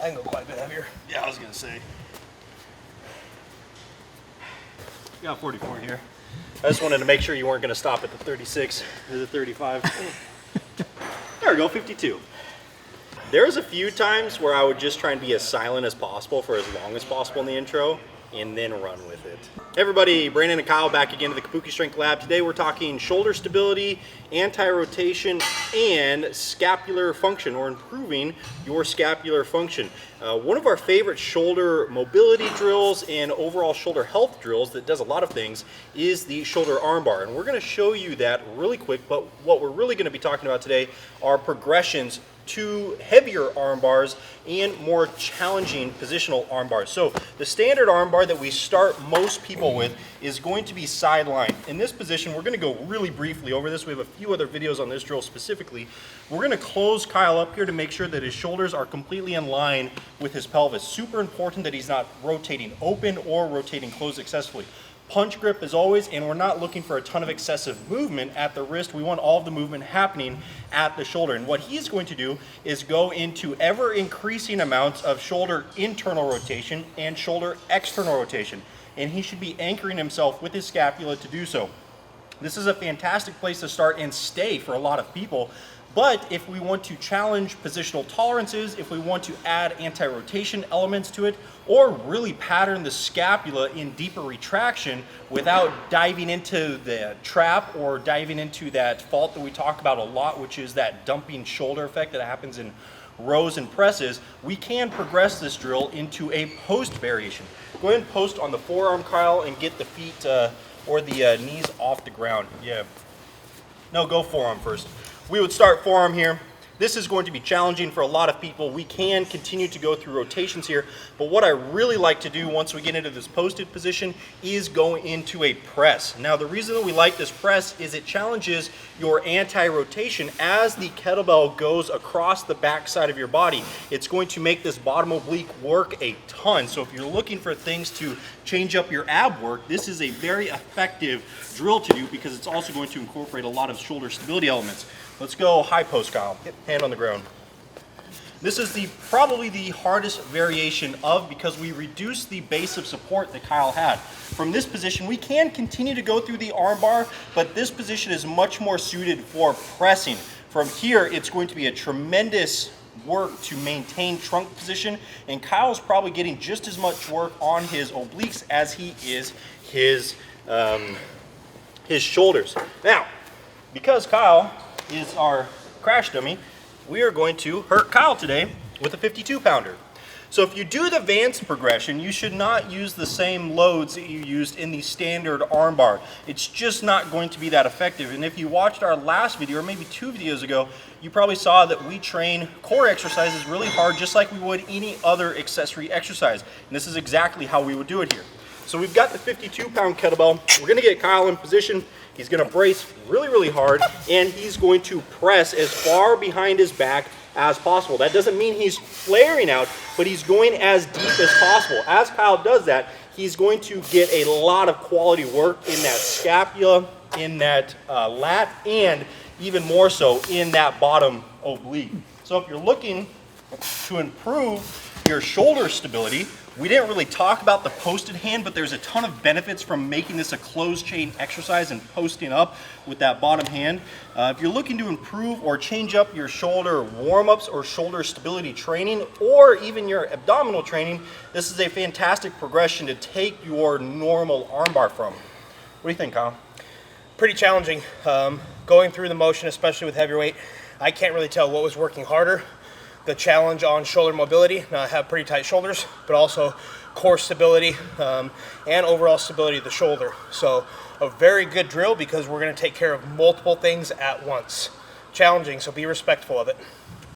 I can go quite a bit heavier. Yeah, I was gonna say. Got 44 here. I just wanted to make sure you weren't gonna stop at the 36 or the 35. There we go, 52. There's a few times where I would just try and be as silent as possible for as long as possible in the intro and then run with it. Hey everybody, Brandon and Kyle back again to the Kabuki Strength Lab. Today we're talking shoulder stability, anti-rotation, and scapular function, or improving your scapular function. One of our favorite shoulder mobility drills and overall shoulder health drills that does a lot of things is the shoulder armbar. And we're gonna show you that really quick, but what we're really gonna be talking about today are progressions to heavier arm bars and more challenging positional arm bars. So the standard arm bar that we start most people with is going to be sideline. In this position, we're going to go really briefly over this. We have a few other videos on this drill specifically. We're going to close Kyle up here to make sure that his shoulders are completely in line with his pelvis. Super important that he's not rotating open or rotating closed excessively. Punch grip as always, and we're not looking for a ton of excessive movement at the wrist. We want all of the movement happening at the shoulder. And what he's going to do is go into ever increasing amounts of shoulder internal rotation and shoulder external rotation. And he should be anchoring himself with his scapula to do so. This is a fantastic place to start and stay for a lot of people. But if we want to challenge positional tolerances, if we want to add anti-rotation elements to it, or really pattern the scapula in deeper retraction without diving into the trap or diving into that fault that we talk about a lot, which is that dumping shoulder effect that happens in rows and presses, we can progress this drill into a post variation. Go ahead and post on the forearm, Kyle, and get the feet or the knees off the ground. Yeah. No, go forearm first. We would start forearm here. This is going to be challenging for a lot of people. We can continue to go through rotations here, but what I really like to do once we get into this posted position is go into a press. Now, the reason that we like this press is it challenges your anti-rotation as the kettlebell goes across the back side of your body. It's going to make this bottom oblique work a ton. So if you're looking for things to change up your ab work, this is a very effective drill to do because it's also going to incorporate a lot of shoulder stability elements. Let's go high post, Kyle. Hand on the ground. This is probably the hardest variation because we reduce the base of support that Kyle had. From this position, we can continue to go through the arm bar, but this position is much more suited for pressing. From here, it's going to be a tremendous work to maintain trunk position, and Kyle's probably getting just as much work on his obliques as he is his shoulders. Now, because Kyle is our crash dummy, we are going to hurt Kyle today with a 52 pounder. So if you do the advanced progression, you should not use the same loads that you used in the standard arm bar. It's just not going to be that effective. And if you watched our last video, or maybe 2 videos ago, you probably saw that we train core exercises really hard, just like we would any other accessory exercise. And this is exactly how we would do it here. So we've got the 52-pound kettlebell. We're gonna get Kyle in position. He's gonna brace really, really hard, and he's going to press as far behind his back as possible. That doesn't mean he's flaring out, but he's going as deep as possible. As Kyle does that, he's going to get a lot of quality work in that scapula, in that lat, and even more so in that bottom oblique. So if you're looking to improve your shoulder stability, we didn't really talk about the posted hand, but there's a ton of benefits from making this a closed chain exercise and posting up with that bottom hand. If you're looking to improve or change up your shoulder warm-ups or shoulder stability training, or even your abdominal training, this is a fantastic progression to take your normal armbar from. What do you think, Kyle? Pretty challenging. Going through the motion, especially with heavyweight, I can't really tell what was working harder. The challenge on shoulder mobility. Now I have pretty tight shoulders, but also core stability and overall stability of the shoulder. So a very good drill because we're going to take care of multiple things at once. Challenging, so be respectful of it.